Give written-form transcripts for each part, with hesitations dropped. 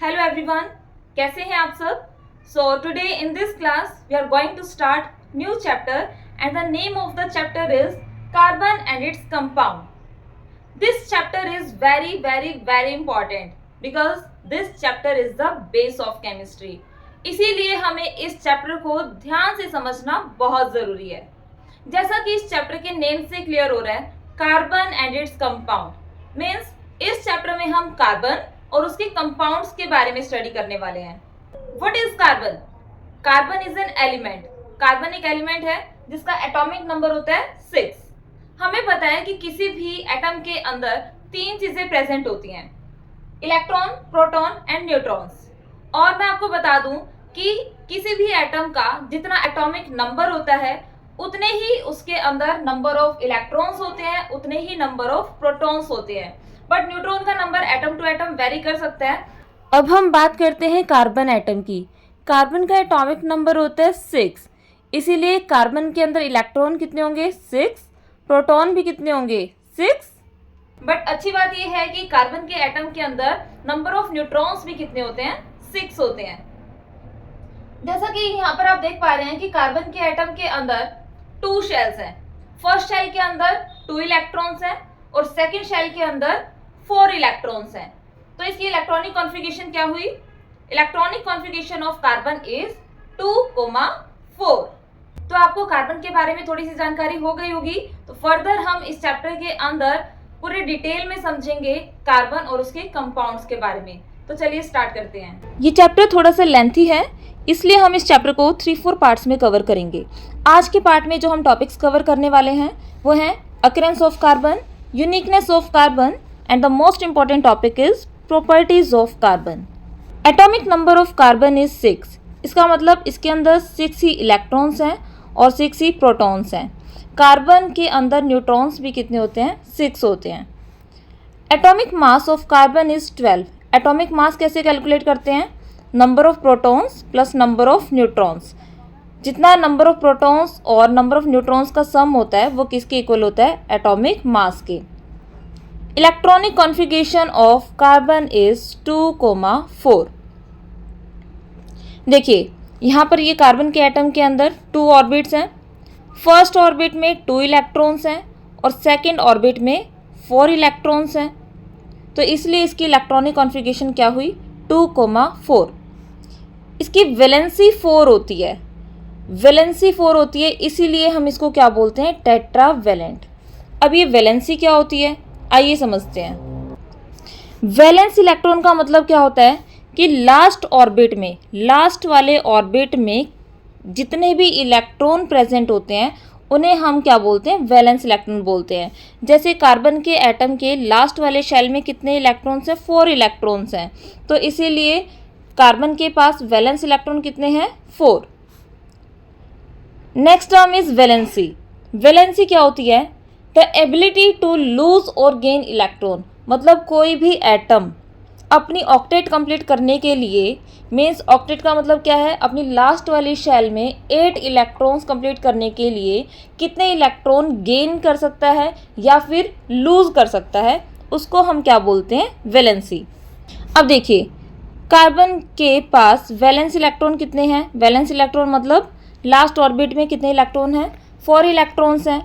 Hello everyone, कैसे हैं आप सब? So today in this class we are going to start new chapter and the name of the chapter is carbon and its compound. This chapter is very important because this chapter is the base of chemistry. इसीलिए हमें इस chapter को ध्यान से समझना बहुत जरूरी है. जैसा कि इस चैप्टर के नेम से क्लियर हो रहा है, carbon and its compound means इस चैप्टर में हम कार्बन और उसके कंपाउंड्स के बारे में स्टडी करने वाले हैं. What is carbon? Carbon is an element. Carbon एक एलिमेंट है जिसका एटॉमिक नंबर होता है 6. हमें पता है कि किसी भी एटम के अंदर 3 चीजें प्रेजेंट होती हैं, इलेक्ट्रॉन, प्रोटॉन एंड न्यूट्रॉन्स. और मैं आपको बता दूं कि किसी भी एटम का जितना एटॉमिक नंबर होता है उतने ही उसके अंदर नंबर ऑफ इलेक्ट्रॉन्स होते हैं, उतने ही नंबर ऑफ प्रोटॉन्स होते हैं. बट न्यूट्रॉन का number atom to atom vary कर सकता है. अब हम बात करते हैं कार्बन एटम की. कार्बन का एटॉमिक नंबर होता है 6. इसीलिए कार्बन के अंदर इलेक्ट्रॉन कितने होंगे? 6. प्रोटॉन भी कितने होंगे? 6. बट अच्छी बात यह है कि कार्बन के एटम के अंदर नंबर ऑफ न्यूट्रॉन्स भी कितने होते हैं? 6 होते हैं. जैसा कि यहाँ पर आप देख पा रहे हैं कि कार्बन के एटम के अंदर 2 शेल्स हैं. फर्स्ट शेल के अंदर 2 इलेक्ट्रॉन्स हैं और सेकंड शेल के अंदर 4 इलेक्ट्रॉन्स हैं. तो इसकी इलेक्ट्रॉनिक कॉन्फ़िगरेशन क्या हुई? Electronic configuration of carbon is 2,4. तो आपको कार्बन के बारे में थोड़ी सी जानकारी हो गई होगी. तो फर्दर हम इस चैप्टर के अंदर पूरे डिटेल में समझेंगे कार्बन और उसके कंपाउंड्स के बारे में. तो चलिए स्टार्ट करते हैं. ये चैप्टर थोड़ा सा लेंथी है, इसलिए हम इस चैप्टर को 3-4 पार्ट्स में कवर करेंगे. आज के पार्ट में जो हम टॉपिक्स कवर करने वाले हैं वो हैं occurrence of carbon, uniqueness of carbon and the most important topic is properties of carbon. Atomic number of carbon is 6. इसका मतलब इसके अंदर 6 ही इलेक्ट्रॉन्स हैं और 6 ही प्रोटॉन्स हैं. कार्बन के अंदर न्यूट्रॉन्स भी कितने होते हैं? 6 होते हैं. Atomic mass of carbon is 12. Atomic mass कैसे कैलकुलेट करते हैं? Number of protons plus number of neutrons. जितना नंबर ऑफ प्रोटॉन्स और नंबर ऑफ न्यूट्रॉन्स का सम होता है वो किसके इक्वल होता है? एटॉमिक मास के. Electronic configuration of carbon is 2,4. देखिए यहाँ पर ये कार्बन के एटम के अंदर 2 ऑर्बिट्स हैं. फर्स्ट ऑर्बिट में 2 इलेक्ट्रॉन्स हैं और सेकंड ऑर्बिट में 4 इलेक्ट्रॉन्स हैं. तो इसलिए इसकी इलेक्ट्रॉनिक कॉन्फ़िगरेशन क्या हुई? 2,4. इसकी वैलेंसी 4 होती है. वैलेंसी 4 होती है, इसीलिए हम इसको क्या बोलते हैं? टेट्रावैलेंट. अब ये वैलेंसी क्या होती है? आइए समझते हैं. वैलेंस इलेक्ट्रॉन का मतलब क्या होता है कि लास्ट ऑर्बिट में, लास्ट वाले ऑर्बिट में जितने भी इलेक्ट्रॉन प्रेजेंट होते हैं उन्हें हम क्या बोलते हैं? वैलेंस इलेक्ट्रॉन बोलते हैं. जैसे कार्बन के एटम के लास्ट वाले शेल में कितने इलेक्ट्रॉन्स हैं? 4 इलेक्ट्रॉन्स हैं. तो इसीलिए कार्बन के पास वैलेंस इलेक्ट्रॉन कितने हैं? 4. Next term is valency. Valency क्या होती है? द एबिलिटी टू लूज और गेन इलेक्ट्रॉन. मतलब कोई भी एटम अपनी ऑक्टेट कंप्लीट करने के लिए, मीन्स ऑक्टेट का मतलब क्या है? अपनी लास्ट वाली शेल में 8 इलेक्ट्रॉन्स कंप्लीट करने के लिए कितने इलेक्ट्रॉन गेन कर सकता है या फिर लूज कर सकता है, उसको हम क्या बोलते हैं? वैलेंसी. अब देखिए कार्बन के पास वैलेंस इलेक्ट्रॉन कितने हैं? वैलेंस इलेक्ट्रॉन मतलब लास्ट ऑर्बिट में कितने इलेक्ट्रॉन हैं? 4 इलेक्ट्रॉन्स हैं.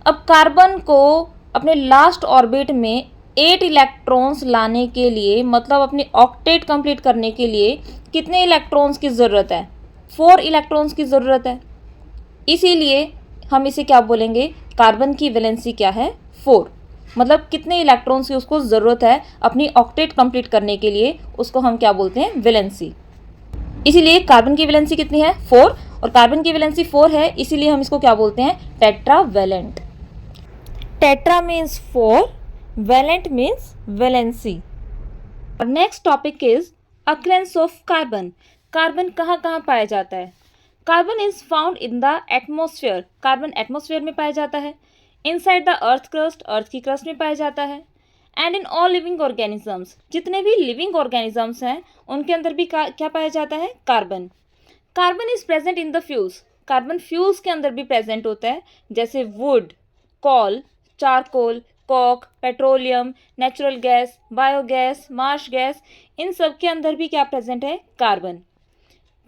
अब कार्बन को अपने लास्ट ऑर्बिट में 8 इलेक्ट्रॉन्स लाने के लिए, मतलब अपनी ऑक्टेट कंप्लीट करने के लिए कितने इलेक्ट्रॉन्स की ज़रूरत है? 4 इलेक्ट्रॉन्स की ज़रूरत है. इसीलिए हम इसे क्या बोलेंगे? कार्बन की वैलेंसी क्या है? 4. मतलब कितने इलेक्ट्रॉन्स की उसको ज़रूरत है अपनी ऑक्टेट कंप्लीट करने के लिए, उसको हम क्या बोलते हैं? वैलेंसी. इसीलिए कार्बन की वैलेंसी कितनी है? 4. और कार्बन की वैलेंसी 4 है, इसीलिए हम इसको क्या बोलते हैं? Tetravalent. Tetra means 4, valent means valency. और next topic is occurrence of carbon. Carbon कहाँ कहाँ पाया जाता है? Carbon is found in the atmosphere. Carbon atmosphere में पाया जाता है. Inside the earth crust, earth की क्रस्ट में पाया जाता है. And in all living organisms, जितने भी लिविंग ऑर्गेनिजम्स हैं उनके अंदर भी क्या पाया जाता है? Carbon. Carbon is present in the fuels. Carbon fuels के अंदर भी प्रेजेंट होता है, जैसे wood, coal, charcoal, coke, petroleum, natural gas, biogas, marsh gas, इन सब के अंदर भी क्या प्रेजेंट है? Carbon.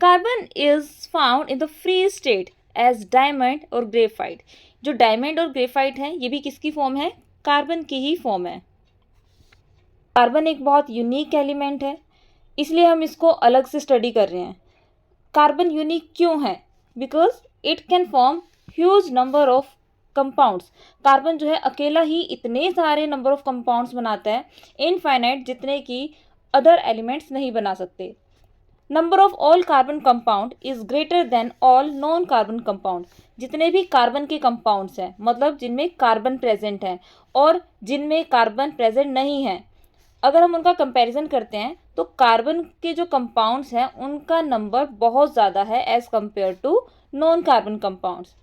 Carbon is found in the free state as diamond और ग्रेफाइट। जो डायमंड और ग्रेफाइट है ये भी किसकी फॉर्म है? कार्बन की ही फॉर्म है। कार्बन एक बहुत यूनिक एलिमेंट है, इसलिए हम इसको अलग से स्टडी कर रहे हैं। कार्बन यूनिक क्यों है? Because it can form huge number of compounds. Carbon जो है अकेला ही इतने सारे नंबर ऑफ कंपाउंड्स बनाता है, इनफाइनाइट, जितने कि अदर एलिमेंट्स नहीं बना सकते। Number of all carbon compound is greater than all non carbon compound. जितने भी कार्बन के कंपाउंड्स हैं, मतलब जिनमें कार्बन प्रेजेंट है और जिनमें कार्बन प्रेजेंट नहीं है, अगर हम उनका कंपैरिजन करते हैं तो कार्बन के जो कंपाउंड्स हैं उनका नंबर बहुत ज़्यादा है as compare to non carbon compounds.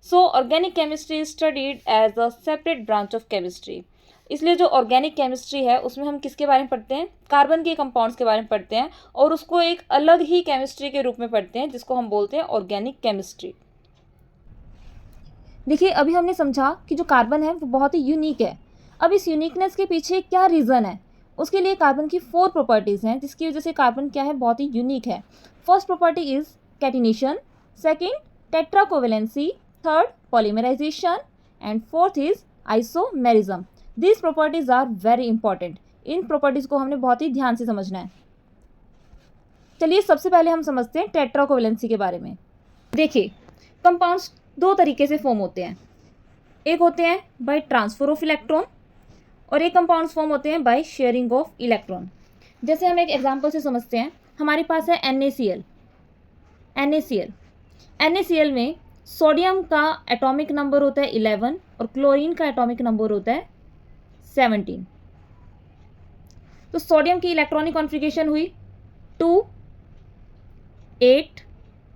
So organic chemistry is studied as a separate branch of chemistry. इसलिए जो ऑर्गेनिक केमिस्ट्री है उसमें हम किसके बारे में पढ़ते हैं? कार्बन के कंपाउंड्स के बारे में पढ़ते हैं और उसको एक अलग ही केमिस्ट्री के रूप में पढ़ते हैं, जिसको हम बोलते हैं ऑर्गेनिक केमिस्ट्री। देखिए, अभी हमने समझा कि जो कार्बन है वो बहुत ही यूनिक है। अब इस यूनिकनेस के पीछे क्या रीज़न है? उसके लिए कार्बन की 4 प्रॉपर्टीज़ हैं जिसकी वजह से कार्बन क्या है? बहुत ही यूनिक है। First property is catenation, second tetracovalency, third polymerisation and fourth is isomerism. These properties are very important. इन प्रॉपर्टीज़ को हमने बहुत ही ध्यान से समझना है। चलिए सबसे पहले हम समझते हैं टेट्राकोवेलेंसी के बारे में। देखिए, कंपाउंड्स 2 तरीके से फॉर्म होते हैं। एक होते हैं बाय ट्रांसफर ऑफ इलेक्ट्रॉन और एक कंपाउंड्स फॉर्म होते हैं बाय शेयरिंग ऑफ इलेक्ट्रॉन। जैसे हम एक एग्जांपल से समझते हैं, हमारे पास है NaCl। NaCl में सोडियम का एटॉमिक नंबर होता है 11 और क्लोरीन का एटॉमिक नंबर होता है 17। तो सोडियम की इलेक्ट्रॉनिक कॉन्फ़िगरेशन हुई 2 8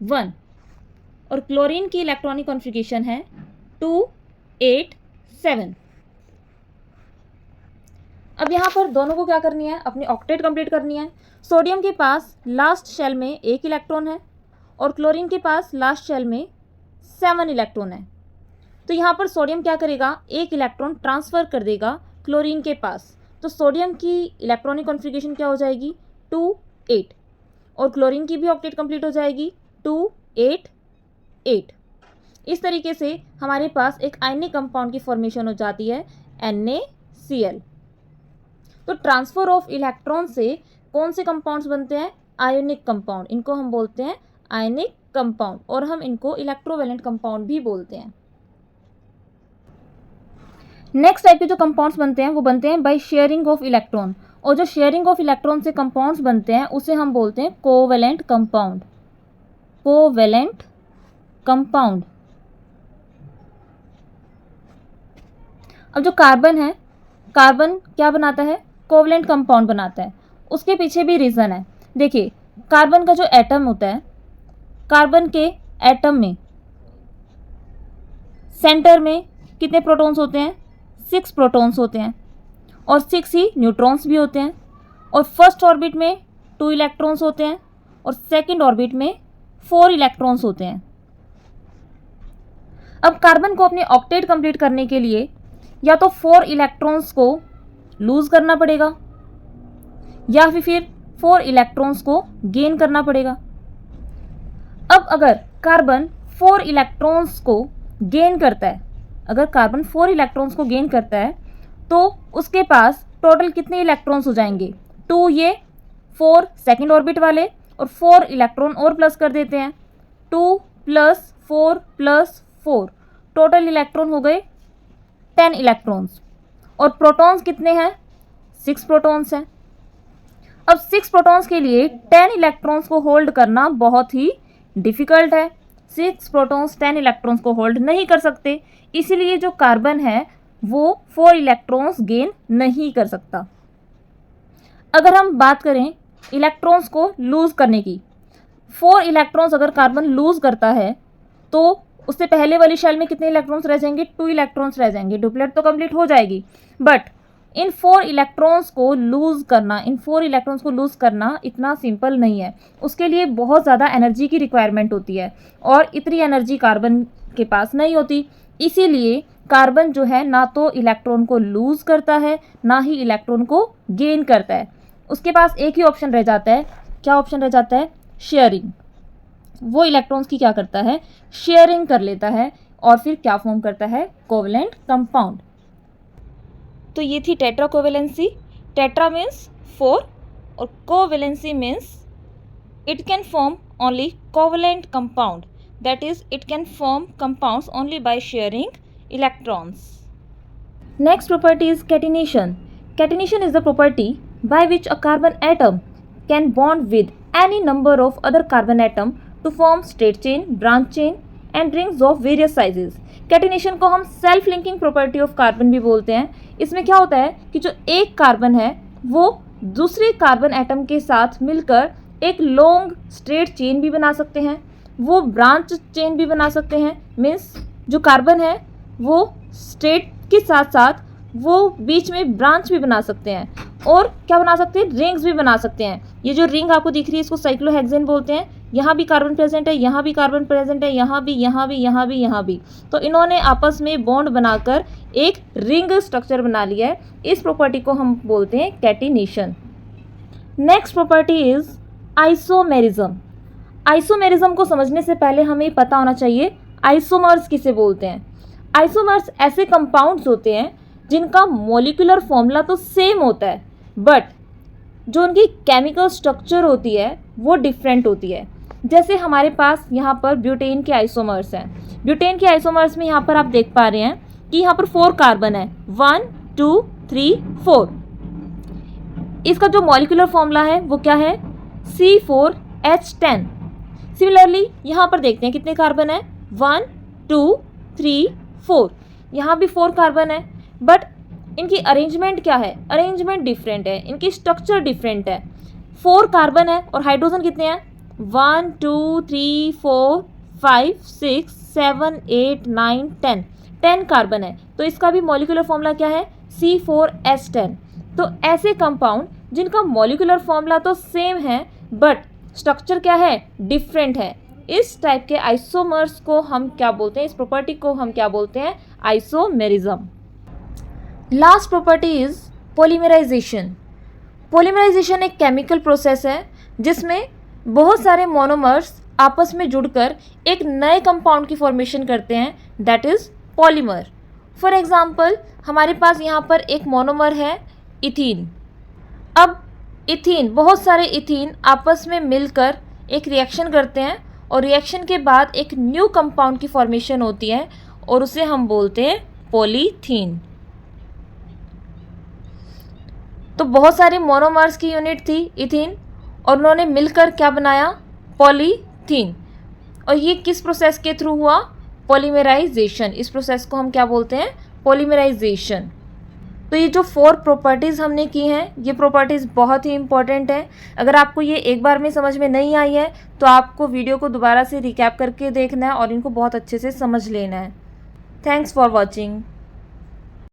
1 और क्लोरीन की इलेक्ट्रॉनिक कॉन्फ़िगरेशन है 2 8 7। अब यहाँ पर दोनों को क्या करनी है? अपनी ऑक्टेट कंप्लीट करनी है। सोडियम के पास लास्ट शेल में 1 इलेक्ट्रॉन है और क्लोरीन के पास लास्ट शेल में 7 इलेक्ट्रॉन है। तो यहाँ पर सोडियम क्या करेगा? 1 इलेक्ट्रॉन ट्रांसफ़र कर देगा क्लोरीन के पास। तो सोडियम की इलेक्ट्रॉनिक कॉन्फ़िगरेशन क्या हो जाएगी? 2 8 और क्लोरीन की भी ऑक्टेट कंप्लीट हो जाएगी 2 8 8। इस तरीके से हमारे पास एक आयनिक कंपाउंड की फॉर्मेशन हो जाती है NaCl। तो ट्रांसफर ऑफ इलेक्ट्रॉन से कौन से कंपाउंड्स बनते हैं? Ionic compound. इनको हम बोलते हैं आयनिक कंपाउंड और हम इनको इलेक्ट्रोवैलेंट कंपाउंड भी बोलते हैं। नेक्स्ट टाइप के जो कंपाउंड्स बनते हैं वो बनते हैं बाय शेयरिंग ऑफ इलेक्ट्रॉन, और जो शेयरिंग ऑफ इलेक्ट्रॉन से कंपाउंड्स बनते हैं उसे हम बोलते हैं कोवैलेंट कंपाउंड। Covalent compound. अब जो कार्बन है, कार्बन क्या बनाता है? कोवैलेंट कंपाउंड बनाता है। उसके पीछे भी रीज़न है। देखिए, कार्बन का जो एटम होता है, कार्बन के एटम में सेंटर में कितने प्रोटॉन्स होते हैं? 6 प्रोटॉन्स होते हैं और 6 ही न्यूट्रॉन्स भी होते हैं। और फर्स्ट ऑर्बिट में 2 इलेक्ट्रॉन्स होते हैं और सेकंड ऑर्बिट में 4 इलेक्ट्रॉन्स होते हैं। अब कार्बन को अपनी ऑक्टेट कंप्लीट करने के लिए या तो 4 इलेक्ट्रॉन्स को लूज करना पड़ेगा या फिर 4 इलेक्ट्रॉन्स को गेन करना पड़ेगा। अब अगर कार्बन 4 इलेक्ट्रॉन्स को गेन करता है, अगर कार्बन 4 इलेक्ट्रॉन्स को गेन करता है तो उसके पास टोटल कितने इलेक्ट्रॉन्स हो जाएंगे? 2 ये, 4 सेकेंड ऑर्बिट वाले और 4 इलेक्ट्रॉन और प्लस कर देते हैं। 2 + 4 + 4 टोटल इलेक्ट्रॉन हो गए 10 इलेक्ट्रॉन्स। और प्रोटॉन्स कितने हैं? 6 प्रोटॉन्स हैं। अब 6 प्रोटॉन्स के लिए 10 इलेक्ट्रॉन्स को होल्ड करना बहुत ही डिफ़िकल्ट है। 6 प्रोटॉन्स 10 इलेक्ट्रॉन्स को होल्ड नहीं कर सकते, इसीलिए जो कार्बन है वो 4 इलेक्ट्रॉन्स गेन नहीं कर सकता। अगर हम बात करें इलेक्ट्रॉन्स को लूज़ करने की, 4 इलेक्ट्रॉन्स अगर कार्बन लूज़ करता है तो उससे पहले वाली शेल में कितने इलेक्ट्रॉन्स रह जाएंगे? 2 इलेक्ट्रॉन्स रह जाएंगे। डुप्लेट तो कंप्लीट हो जाएगी, बट इन 4 इलेक्ट्रॉन्स को लूज़ करना इतना सिंपल नहीं है। उसके लिए बहुत ज़्यादा एनर्जी की रिक्वायरमेंट होती है और इतनी एनर्जी कार्बन के पास नहीं होती। इसीलिए कार्बन जो है ना तो इलेक्ट्रॉन को लूज़ करता है ना ही इलेक्ट्रॉन को गेन करता है। उसके पास एक ही ऑप्शन रह जाता है, क्या ऑप्शन रह जाता है? शेयरिंग। वो इलेक्ट्रॉन्स की क्या करता है? शेयरिंग कर लेता है और फिर क्या फॉर्म करता है? Covalent compound. तो ये थी टेट्रा कोवेलेंसी। टेट्रा मीन्स 4 और covalency means it can form only covalent compound, that is it can form compounds only by sharing electrons. Next property is catenation. Catenation is the property by which a carbon atom can bond with any number of other carbon atom to form straight chain, branch chain and rings of various sizes. Catenation को हम self linking property of carbon भी बोलते हैं। इसमें क्या होता है कि जो एक कार्बन है वो दूसरे कार्बन एटम के साथ मिलकर एक लॉन्ग स्ट्रेट चेन भी बना सकते हैं, वो ब्रांच चेन भी बना सकते हैं। मीन्स जो कार्बन है वो स्ट्रेट के साथ साथ वो बीच में ब्रांच भी बना सकते हैं और क्या बना सकते हैं? रिंग्स भी बना सकते हैं। ये जो रिंग आपको दिख रही है इसको साइक्लोहेक्सेन बोलते हैं। यहाँ भी कार्बन प्रेजेंट है, यहाँ भी कार्बन प्रेजेंट है, यहाँ भी, यहाँ भी, यहाँ भी, यहाँ भी। तो इन्होंने आपस में बॉन्ड बनाकर एक रिंग स्ट्रक्चर बना लिया है। इस प्रॉपर्टी को हम बोलते हैं catenation. Next property is isomerism. Isomerism को समझने से पहले हमें पता होना चाहिए आइसोमर्स किसे बोलते हैं। आइसोमर्स ऐसे कंपाउंड्स होते हैं जिनका मॉलिक्यूलर फॉर्मूला तो सेम होता है बट जो उनकी केमिकल स्ट्रक्चर होती है वो डिफरेंट होती है। जैसे हमारे पास यहाँ पर ब्यूटेन के आइसोमर्स हैं। ब्यूटेन के आइसोमर्स में यहाँ पर आप देख पा रहे हैं कि यहाँ पर 4 कार्बन है, 1 2 3 4। इसका जो मॉलिक्यूलर फॉर्मूला है वो क्या है? C4H10। सिमिलरली यहाँ पर देखते हैं कितने कार्बन है? 1 2 3 4। यहाँ भी 4 कार्बन है बट इनकी अरेंजमेंट क्या है? अरेंजमेंट डिफरेंट है, इनकी स्ट्रक्चर डिफरेंट है। 4 कार्बन है और हाइड्रोजन कितने हैं? 1 2 3 4 5 6 7 8 9 10। 10 कार्बन है तो इसका भी मॉलिक्यूलर फॉर्मूला क्या है? C4H10। तो ऐसे कंपाउंड जिनका मॉलिक्यूलर फॉर्मूला तो सेम है बट स्ट्रक्चर क्या है? डिफरेंट है। इस टाइप के आइसोमर्स को हम क्या बोलते हैं? इस प्रॉपर्टी को हम क्या बोलते हैं? Isomerism. Last property is polymerization. Polymerization एक केमिकल प्रोसेस है जिसमें बहुत सारे मोनोमर्स आपस में जुड़कर एक नए कंपाउंड की फॉर्मेशन करते हैं, that is polymer. For example हमारे पास यहाँ पर एक मोनोमर है इथीन। अब इथीन, बहुत सारे इथीन आपस में मिलकर एक रिएक्शन करते हैं और रिएक्शन के बाद एक न्यू कंपाउंड की फॉर्मेशन होती है और उसे हम बोलते हैं पॉलीथीन। तो बहुत सारे मोनोमर्स की यूनिट थी इथीन और उन्होंने मिलकर क्या बनाया? पॉलीथीन। और ये किस प्रोसेस के थ्रू हुआ? पॉलीमराइजेशन। इस प्रोसेस को हम क्या बोलते हैं? पॉलीमराइजेशन। तो ये जो 4 प्रॉपर्टीज़ हमने की हैं ये प्रॉपर्टीज़ बहुत ही इंपॉर्टेंट है। अगर आपको ये एक बार में समझ में नहीं आई है तो आपको वीडियो को दोबारा से रिकैप करके देखना है और इनको बहुत अच्छे से समझ लेना है। Thanks for watching.